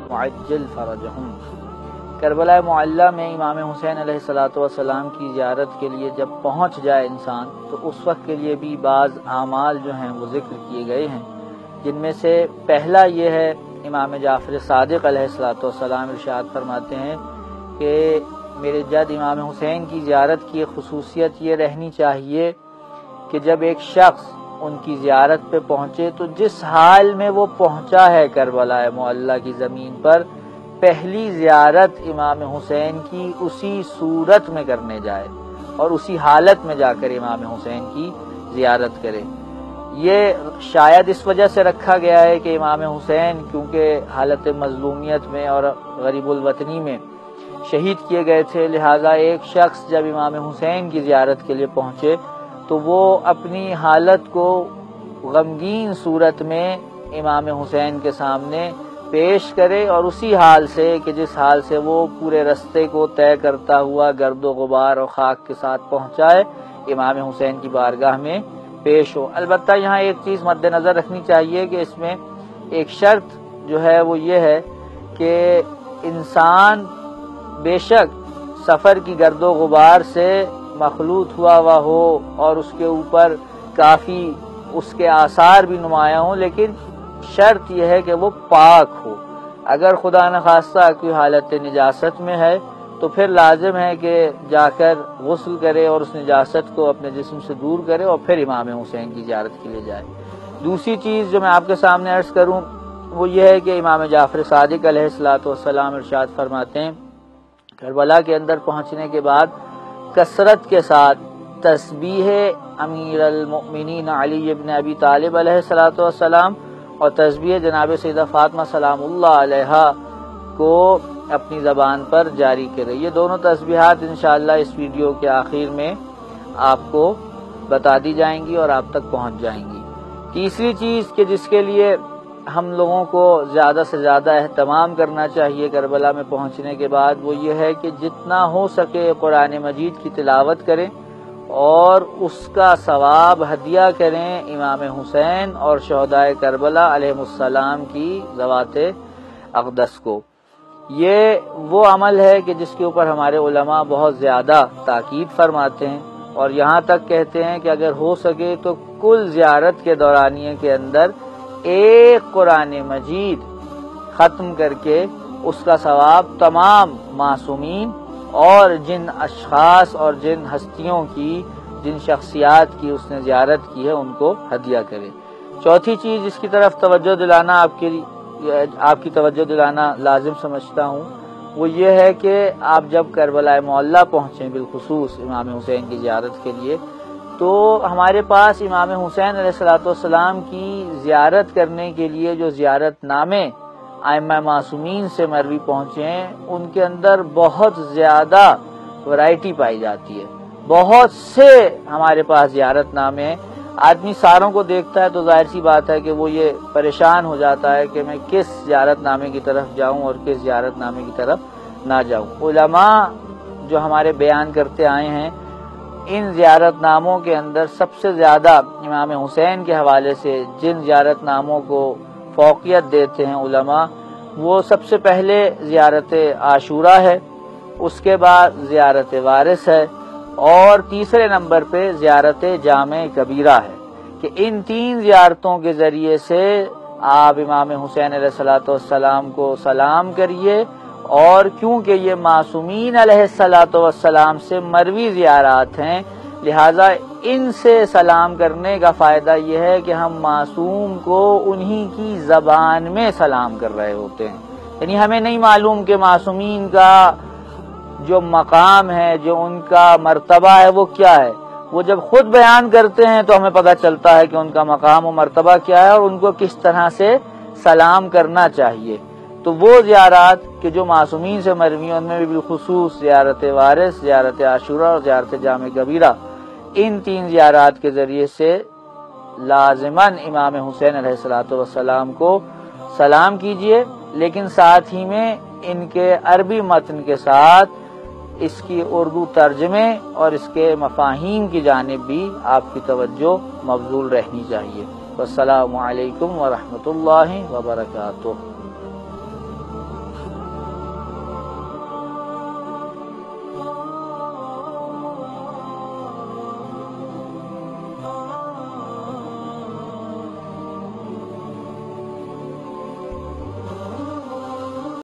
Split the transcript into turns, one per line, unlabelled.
معجل فرجہم۔ کربلا معلی میں امام حسین علیہ الصلوۃ والسلام کی زیارت کے لیے جب پہنچ جائے انسان تو اس وقت کے لیے بھی بعض اعمال جو ہیں وہ ذکر کیے گئے ہیں، جن میں سے پہلا یہ ہے، امام جعفر صادق علیہ الصلوۃ والسلام ارشاد فرماتے ہیں کہ میرے جد امام حسین کی زیارت کی خصوصیت یہ رہنی چاہیے کہ جب ایک شخص ان کی زیارت پہ پہنچے تو جس حال میں وہ پہنچا ہے کربلا معلی کی زمین پر، پہلی زیارت امام حسین کی اسی صورت میں کرنے جائے اور اسی حالت میں جا کر امام حسین کی زیارت کرے۔ یہ شاید اس وجہ سے رکھا گیا ہے کہ امام حسین کیونکہ حالت مظلومیت میں اور غریب الوطنی میں شہید کیے گئے تھے، لہٰذا ایک شخص جب امام حسین کی زیارت کے لیے پہنچے تو وہ اپنی حالت کو غمگین صورت میں امام حسین کے سامنے پیش کرے اور اسی حال سے کہ جس حال سے وہ پورے رستے کو طے کرتا ہوا گرد و غبار اور خاک کے ساتھ پہنچائے، امام حسین کی بارگاہ میں پیش ہو۔ البتہ یہاں ایک چیز مد نظر رکھنی چاہیے کہ اس میں ایک شرط جو ہے وہ یہ ہے کہ انسان بے شک سفر کی گرد و غبار سے مخلوط ہوا ہو اور اس کے اوپر کافی اس کے آثار بھی نمایاں ہوں، لیکن شرط یہ ہے کہ وہ پاک ہو۔ اگر خدا نخواستہ کوئی حالت نجاست میں ہے تو پھر لازم ہے کہ جا کر غسل کرے اور اس نجاست کو اپنے جسم سے دور کرے اور پھر امام حسین کی زیارت کے لیے جائے۔ دوسری چیز جو میں آپ کے سامنے عرض کروں وہ یہ ہے کہ امام جعفر صادق علیہ الصلوۃ والسلام ارشاد فرماتے ہیں کربلا کے اندر پہنچنے کے بعد کثرت کے ساتھ تسبیح امیر المؤمنین علی ابن ابی طالب علیہ الصلوۃ والسلام اور تسبیح جناب سیدہ فاطمہ سلام اللہ علیہا کو اپنی زبان پر جاری کرے۔ یہ دونوں تسبیحات انشاءاللہ اس ویڈیو کے آخر میں آپ کو بتا دی جائیں گی اور آپ تک پہنچ جائیں گی۔ تیسری چیز کہ جس کے لیے ہم لوگوں کو زیادہ سے زیادہ اہتمام کرنا چاہیے کربلا میں پہنچنے کے بعد وہ یہ ہے کہ جتنا ہو سکے قرآن مجید کی تلاوت کریں اور اس کا ثواب ہدیہ کریں امام حسین اور شہدائے کربلا علیہ السلام کی ذوات اقدس کو۔ یہ وہ عمل ہے کہ جس کے اوپر ہمارے علماء بہت زیادہ تاکید فرماتے ہیں اور یہاں تک کہتے ہیں کہ اگر ہو سکے تو کل زیارت کے دورانیے کے اندر ایک قرآن مجید ختم کر کے اس کا ثواب تمام معصومین اور جن اشخاص اور جن ہستیوں کی جن شخصیات کی اس نے زیارت کی ہے ان کو ہدیہ کرے۔ چوتھی چیز جس کی طرف توجہ دلانا آپ کی توجہ دلانا لازم سمجھتا ہوں وہ یہ ہے کہ آپ جب کربلا معلی پہنچیں بالخصوص امام حسین کی زیارت کے لیے تو ہمارے پاس امام حسین علیہ الصلوۃ والسلام کی زیارت کرنے کے لیے جو زیارت نامے ائمہ معصومین سے مروی پہنچے ہیں ان کے اندر بہت زیادہ ورائٹی پائی جاتی ہے۔ بہت سے ہمارے پاس زیارت نامے ہیں۔ آدمی ساروں کو دیکھتا ہے تو ظاہر سی بات ہے کہ وہ یہ پریشان ہو جاتا ہے کہ میں کس زیارت نامے کی طرف جاؤں اور کس زیارت نامے کی طرف نہ جاؤں۔ علماء جو ہمارے بیان کرتے آئے ہیں ان زیارت ناموں کے اندر سب سے زیادہ امام حسین کے حوالے سے جن زیارت ناموں کو فوقیت دیتے ہیں علماء وہ سب سے پہلے زیارت عاشورہ ہے، اس کے بعد زیارت وارث ہے اور تیسرے نمبر پہ زیارت جامع کبیرہ ہے کہ ان تین زیارتوں کے ذریعے سے آپ امام حسین علیہ الصلوۃ والسلام کو سلام کریے اور کیونکہ یہ معصومین علیہ الصلوۃ والسلام سے مروی زیارات ہیں لہذا ان سے سلام کرنے کا فائدہ یہ ہے کہ ہم معصوم کو انہی کی زبان میں سلام کر رہے ہوتے ہیں، یعنی ہمیں نہیں معلوم کہ معصومین کا جو مقام ہے جو ان کا مرتبہ ہے وہ کیا ہے، وہ جب خود بیان کرتے ہیں تو ہمیں پتہ چلتا ہے کہ ان کا مقام و مرتبہ کیا ہے اور ان کو کس طرح سے سلام کرنا چاہیے۔ تو وہ زیارات کہ جو معصومین سے مروی ان میں بھی بالخصوص زیارت وارث، زیارت عاشورہ اور زیارت جامع کبیرہ، ان تین زیارات کے ذریعے سے لازماً امام حسین علیہ الصلوۃ والسلام کو سلام کیجئے، لیکن ساتھ ہی میں ان کے عربی متن کے ساتھ اس کی اردو ترجمے اور اس کے مفاہیم کی جانب بھی آپ کی توجہ مبذول رہنی چاہیے۔ والسلام علیکم ورحمۃ اللہ وبرکاتہ۔